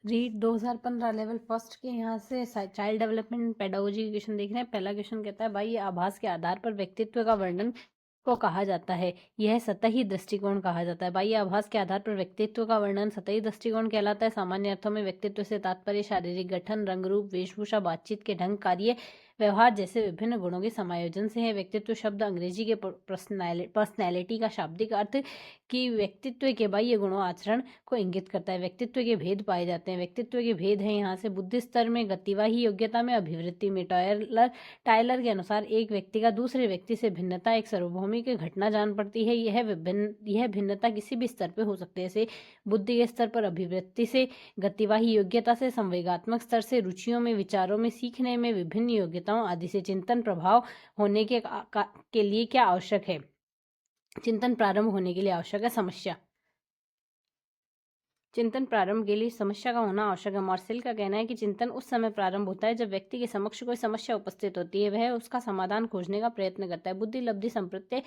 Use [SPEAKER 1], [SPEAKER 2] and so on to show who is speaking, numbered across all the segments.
[SPEAKER 1] Read 2015 level first के यहाँ से चाइल्ड डेवलपमेंट पेडागोजी के क्वेश्चन देख रहे हैं। पहला क्वेश्चन कहता है भाई, आभास के आधार पर व्यक्तित्व का वर्णन को कहा जाता है। यह सतही दृष्टिकोण कहा जाता है। भाई, आभास के आधार पर व्यक्तित्व का वर्णन सतही दृष्टिकोण कहलाता है। सामान्य अर्थों में व्यक्तित्व से तात्पर्य शारीरिक गठन, रंग रूप, वेशभूषा, बातचीत के ढंग, कार्य व्यवहार जैसे विभिन्न गुणों के समायोजन से है। व्यक्तित्व शब्द अंग्रेजी के पर्सनैलिटी का शाब्दिक अर्थ कि व्यक्तित्व के बाह्य गुणों आचरण को इंगित करता है। व्यक्तित्व के भेद पाए जाते हैं। व्यक्तित्व के भेद है यहाँ से बुद्धि स्तर में, गतिवाही योग्यता में, अभिवृत्ति में। टायलर के अनुसार एक व्यक्ति का दूसरे व्यक्ति से भिन्नता एक सार्वभौमिक घटना जान पड़ती है। यह भिन्नता किसी भी स्तर पर हो सकती है, जैसे बुद्धि के स्तर पर, अभिवृत्ति से, गतिवाही योग्यता से, संवेगात्मक स्तर से, रुचियों में, विचारों में, सीखने में, विभिन्न योग्यताओं आदि से। चिंतन प्रभाव होने के लिए क्या आवश्यक है? चिंतन प्रारंभ होने के लिए आवश्यक है समस्या। चिंतन प्रारंभ के लिए समस्या का होना आवश्यक है। मार्सेल का कहना है कि चिंतन उस समय प्रारंभ होता है जब व्यक्ति के समक्ष कोई समस्या उपस्थित होती है, वह उसका समाधान खोजने का प्रयत्न करता है। बुद्धि लब्धि संप्रत्यय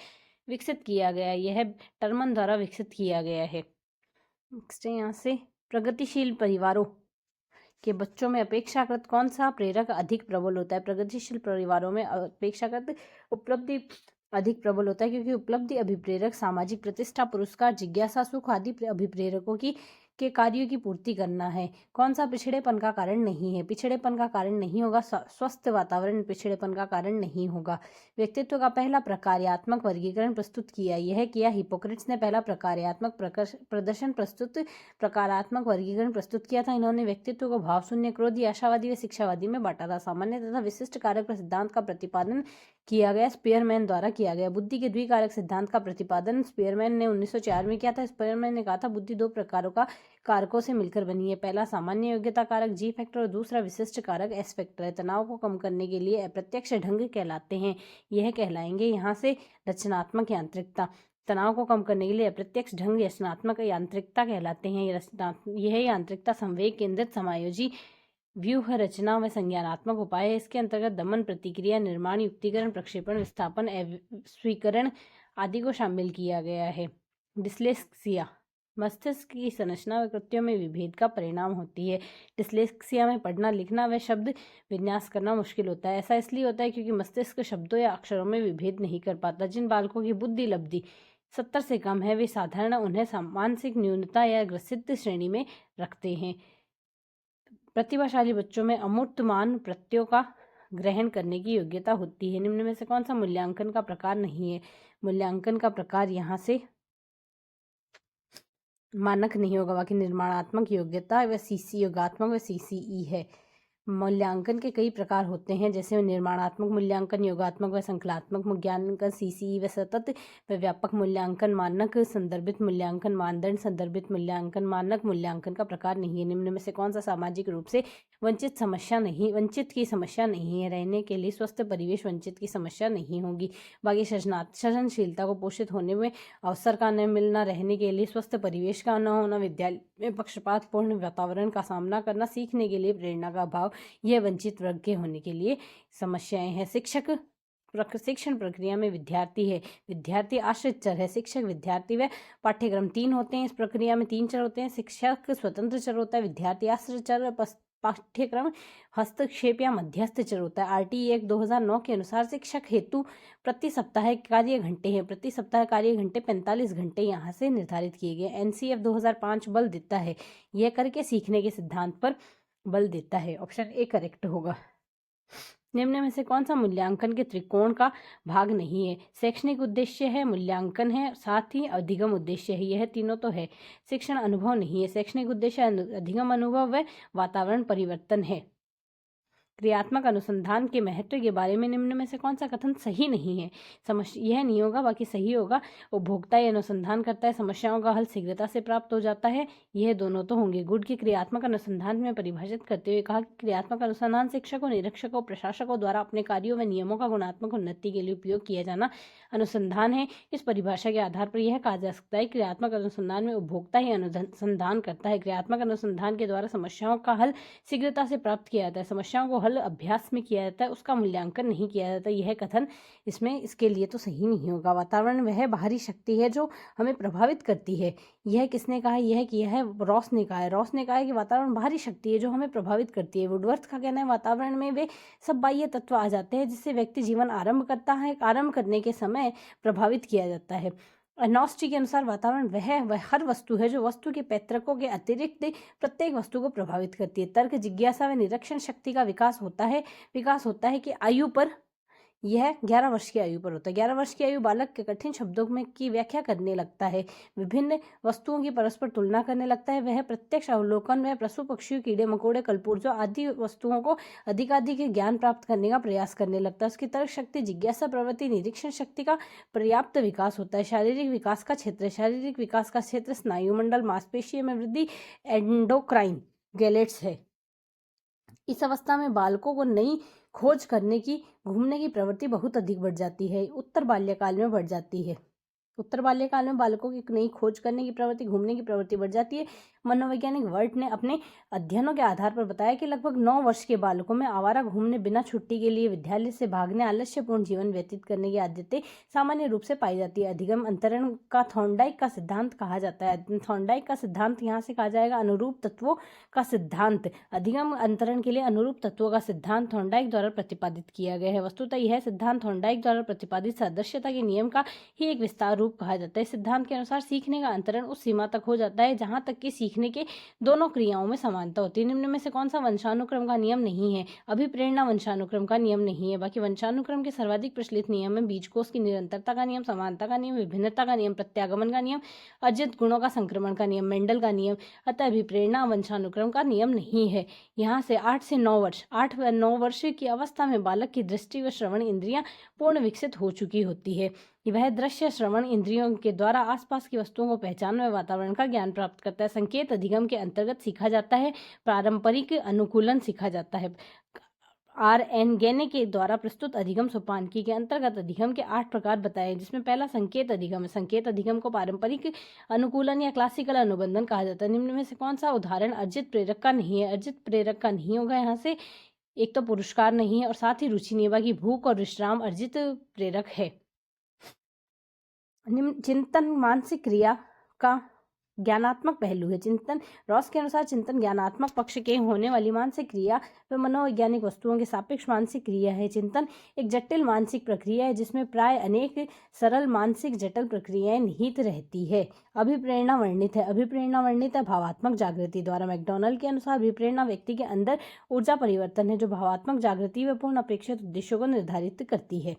[SPEAKER 1] विकसित किया गया है, यह टर्मन द्वारा विकसित किया गया है। नेक्स्ट है यहाँ से, प्रगतिशील परिवारों के बच्चों में अपेक्षाकृत कौन सा प्रेरक अधिक प्रबल होता है? प्रगतिशील परिवारों में अपेक्षाकृत उपलब्धि अधिक प्रबल होता है, क्योंकि उपलब्धि अभिप्रेरक सामाजिक प्रतिष्ठा, पुरस्कार, जिज्ञासा, सुख आदि अभिप्रेरकों के कार्यों की पूर्ति करना है। कौन सा पिछड़ेपन का कारण नहीं है? पिछड़ेपन का कारण नहीं होगा। स्वस्थ वातावरण पिछड़ेपन का कारण नहीं होगा। व्यक्तित्व का पहला प्रकार्यात्मक वर्गीकरण प्रस्तुत किया। यह किया हिपोक्रेट्स ने पहला प्रकार्यात्मक प्रदर्शन प्रकारात्मक वर्गीकरण प्रस्तुत किया था। इन्होंने व्यक्तित्व को भावशून्य, क्रोधी, आशावादी व शिक्षावादी में बांटा था। सामान्य तथा विशिष्ट कारक सिद्धांत का प्रतिपादन किया गया स्पीयरमैन द्वारा किया गया। बुद्धि के द्विकारक सिद्धांत का प्रतिपादन स्पीयरमैन ने 1904 में किया था। स्पीयरमैन ने कहा था बुद्धि दो प्रकारों का कारकों से मिलकर बनी है। पहला सामान्य योग्यता कारक जी फैक्टर और दूसरा विशिष्ट कारक एस फैक्टर है। तनाव को कम करने के लिए अप्रत्यक्ष ढंग कहलाते हैं। यह कहलाएंगे यहाँ से रचनात्मक यांत्रिकता। तनाव को कम करने के लिए अप्रत्यक्ष ढंग रचनात्मक यांत्रिकता कहलाते हैं। यह यांत्रिकता संवेग केंद्रित, समायोजी, व्यूह रचना व संज्ञानात्मक उपाय है। इसके अंतर्गत दमन, प्रतिक्रिया, निर्माण, युक्तिकरण, प्रक्षेपण, विस्थापन, स्वीकरण आदि को शामिल किया गया है। डिस्लेक्सिया मस्तिष्क की संरचना व कृत्यों में विभेद का परिणाम होती है। डिस्लेक्सिया में पढ़ना, लिखना व शब्द विन्यास करना मुश्किल होता है। ऐसा इसलिए होता है क्योंकि मस्तिष्क शब्दों या अक्षरों में विभेद नहीं कर पाता। जिन बालकों की बुद्धि लब्धि 70 से कम है, वे साधारण उन्हें मानसिक न्यूनता या ग्रसित श्रेणी में रखते हैं। प्रतिभाशाली बच्चों में अमूर्तमान प्रत्ययों का ग्रहण करने की योग्यता होती है। निम्न में से कौन सा मूल्यांकन का प्रकार नहीं है? मूल्यांकन का प्रकार यहाँ से मानक नहीं होगा, बाकी निर्माणात्मक योग्यता व योगात्मक व सीसीई है। मूल्यांकन के कई प्रकार होते हैं, जैसे निर्माणात्मक मूल्यांकन, योगात्मक व संकलात्मक मूल्यांकन, सीसीई व सतत व व्यापक मूल्यांकन, मानक, संदर्भित मूल्यांकन, मानदंड, संदर्भित मूल्यांकन। मानक मूल्यांकन का प्रकार नहीं है। निम्न में से कौन सा सामाजिक रूप से वंचित की समस्या नहीं है? रहने के लिए स्वस्थ परिवेश वंचित की समस्या नहीं होगी। बाकी सृजनशीलता को पोषित होने में अवसर का न मिलना, रहने के लिए स्वस्थ परिवेश का न होना, विद्यालय में पक्षपात पूर्ण वातावरण का सामना करना, सीखने के लिए प्रेरणा का अभाव, यह वंचित वर्ग के होने के लिए समस्याएं हैं। शिक्षण प्रक्रिया में विद्यार्थी है, विद्यार्थी आश्रित चर है। शिक्षक, विद्यार्थी व पाठ्यक्रम 3 होते हैं। इस प्रक्रिया में 3 चर होते हैं। शिक्षक स्वतंत्र चर होता है, विद्यार्थी आश्रित चर, पाठ्यक्रम हस्तक्षेप या मध्यस्थ चर होता है। आरटीई एक्ट 2009 के अनुसार शिक्षक हेतु प्रति सप्ताह कार्य घंटे हैं। प्रति सप्ताह कार्य घंटे 45 घंटे यहाँ से निर्धारित किए गए। एनसीएफ 2005 बल देता है, यह करके सीखने के सिद्धांत पर बल देता है। ऑप्शन ए करेक्ट होगा। निम्न में से कौन सा मूल्यांकन के त्रिकोण का भाग नहीं है? शैक्षणिक उद्देश्य है, मूल्यांकन है, साथ ही अधिगम उद्देश्य है। यह तीनों तो है। शिक्षण अनुभव नहीं है। शैक्षणिक उद्देश्य अधिगम अनुभव व वातावरण परिवर्तन है। क्रियात्मक अनुसंधान के महत्व के बारे में निम्न में से कौन सा कथन सही नहीं है? यह नहीं होगा, बाकी सही होगा। उपभोक्ता ये अनुसंधान करता है, समस्याओं का हल शीघ्रता से प्राप्त हो जाता है, यह दोनों तो होंगे। गुड की क्रियात्मक अनुसंधान में परिभाषित करते हुए कहा कि क्रियात्मक अनुसंधान शिक्षकों, निरीक्षकों, प्रशासकों द्वारा अपने कार्यों व नियमों का गुणात्मक उन्नति के लिए उपयोग किया जाना अनुसंधान है। इस परिभाषा के आधार पर यह कहा जा सकता है क्रियात्मक अनुसंधान में उपभोक्ता ही अनुसंधान करता है। क्रियात्मक अनुसंधान के द्वारा समस्याओं का हल शीघ्रता से प्राप्त किया जाता है। समस्याओं को हल अभ्यास में किया जाता है उसका मूल्यांकन नहीं किया जाता। यह कथन इसके लिए तो सही नहीं होगा। वातावरण वह बाहरी शक्ति है जो हमें प्रभावित करती है। यह किसने कहा? यह किया है रॉस ने कहा है। रॉस ने कहा है कि वातावरण बाहरी शक्ति है जो हमें प्रभावित करती है। वुडवर्थ का कहना है वातावरण में वे सब बाह्य तत्व आ जाते हैं जिससे व्यक्ति जीवन आरंभ करता है। आरंभ करने के समय प्रभावित किया जाता है। अर्नोस्टी के अनुसार वातावरण वह हर वस्तु है जो वस्तु के पैतृकों के अतिरिक्त प्रत्येक वस्तु को प्रभावित करती है। तर्क, जिज्ञासा व निरीक्षण शक्ति का विकास होता है कि आयु पर, यह 11 वर्ष की आयु पर होता है। 11 वर्ष की आयु बालक के कठिन शब्दों में की व्याख्या करने लगता है, विभिन्न वस्तुओं की परस्पर तुलना करने लगता है। वह प्रत्यक्ष अवलोकन व पशु पक्षियों, कीड़े मकोड़े, कलपुर्जों आदि वस्तुओं को अधिकाधिक ज्ञान प्राप्त करने का प्रयास करने लगता है। उसकी तर्क शक्ति, जिज्ञासा प्रवृत्ति, निरीक्षण शक्ति का पर्याप्त विकास होता है। शारीरिक विकास का क्षेत्र, शारीरिक विकास का क्षेत्र स्नायुमंडल, मांसपेशियों में वृद्धि, एंडोक्राइन गैलेट्स है। इस अवस्था में बालकों को नई खोज करने की, घूमने की प्रवृत्ति बहुत अधिक बढ़ जाती है। उत्तर बाल्यकाल में बढ़ जाती है। उत्तर बाल्यकाल में बालकों की नई खोज करने की प्रवृत्ति, घूमने की प्रवृत्ति बढ़ जाती है। मनोवैज्ञानिक वर्ट ने अपने अध्ययनों के आधार पर बताया कि लगभग 9 वर्ष के बालकों में आवारा घूमने, बिना छुट्टी के लिए विद्यालय से भागने, आलस्यपूर्ण जीवन व्यतीत करने की आदतें सामान्य रूप से पाई जाती है। अधिगम अंतरण का थॉर्नडाइक का सिद्धांत कहा जाता है। थॉर्नडाइक का सिद्धांत यहाँ से कहा जाएगा अनुरूप तत्वों का सिद्धांत। अधिगम अंतरण के लिए अनुरूप तत्वों का सिद्धांत थॉर्नडाइक द्वारा प्रतिपादित किया गया है। वस्तुतः यह सिद्धांत थॉर्नडाइक द्वारा प्रतिपादित सदस्यता के नियम का ही एक विस्तार रूप कहा जाता है। इस सिद्धांत के अनुसार सीखने का अंतरण उस सीमा तक हो जाता है जहां तक कि सीखने के दोनों क्रियाओं में समानता होती है। निम्न में से कौन सा वंशानुक्रम का नियम नहीं है? अभिप्रेरणा वंशानुक्रम का नियम नहीं है। बाकी वंशानुक्रम के सर्वाधिक प्रचलित नियम है बीजकोष की निरंतरता का नियम, समानता का नियम, विभिन्नता का नियम, प्रत्यागमन का नियम, अर्जित गुणों का संक्रमण का नियम, मेंडल का नियम। अतः अभिप्रेरणा वंशानुक्रम का नियम नहीं है। यहाँ से 8 से 9 वर्ष, 8 व 9 वर्ष की अवस्था में बालक की दृष्टि व श्रवण इंद्रियां पूर्ण विकसित हो चुकी होती है। वह दृश्य श्रवण इंद्रियों के द्वारा आसपास की वस्तुओं को पहचान व वातावरण का ज्ञान प्राप्त करता है। संकेत अधिगम के अंतर्गत सीखा जाता है। पारंपरिक अनुकूलन सीखा जाता है। R.N. गेने के द्वारा प्रस्तुत अधिगम सोपानकी के अंतर्गत अधिगम के 8 प्रकार बताए, जिसमें पहला संकेत अधिगम है। संकेत अधिगम को पारंपरिक अनुकूलन या क्लासिकल अनुबंधन कहा जाता है। निम्न में से कौन सा उदाहरण अर्जित प्रेरक का नहीं है? अर्जित प्रेरक का नहीं होगा यहाँ से। एक तो पुरस्कार नहीं है और साथ ही रुचि नहीं है। बाकी भूख और विश्राम अर्जित प्रेरक है। चिंतन मानसिक क्रिया का ज्ञानात्मक पहलू है। चिंतन, रॉस के अनुसार चिंतन ज्ञानात्मक पक्ष के होने वाली मानसिक क्रिया व मनोवैज्ञानिक वस्तुओं के सापेक्ष मानसिक क्रिया है। चिंतन एक जटिल मानसिक प्रक्रिया है जिसमें प्राय अनेक सरल मानसिक जटिल प्रक्रियाएं निहित रहती है। अभिप्रेरणा वर्णित है। अभिप्रेरणा वर्णित है भावात्मक जागृति द्वारा। मैकडॉनल्ड के अनुसार अभिप्रेरणा व्यक्ति के अंदर ऊर्जा परिवर्तन है जो भावात्मक जागृति व पूर्ण अपेक्षित उद्देश्यों को निर्धारित करती है।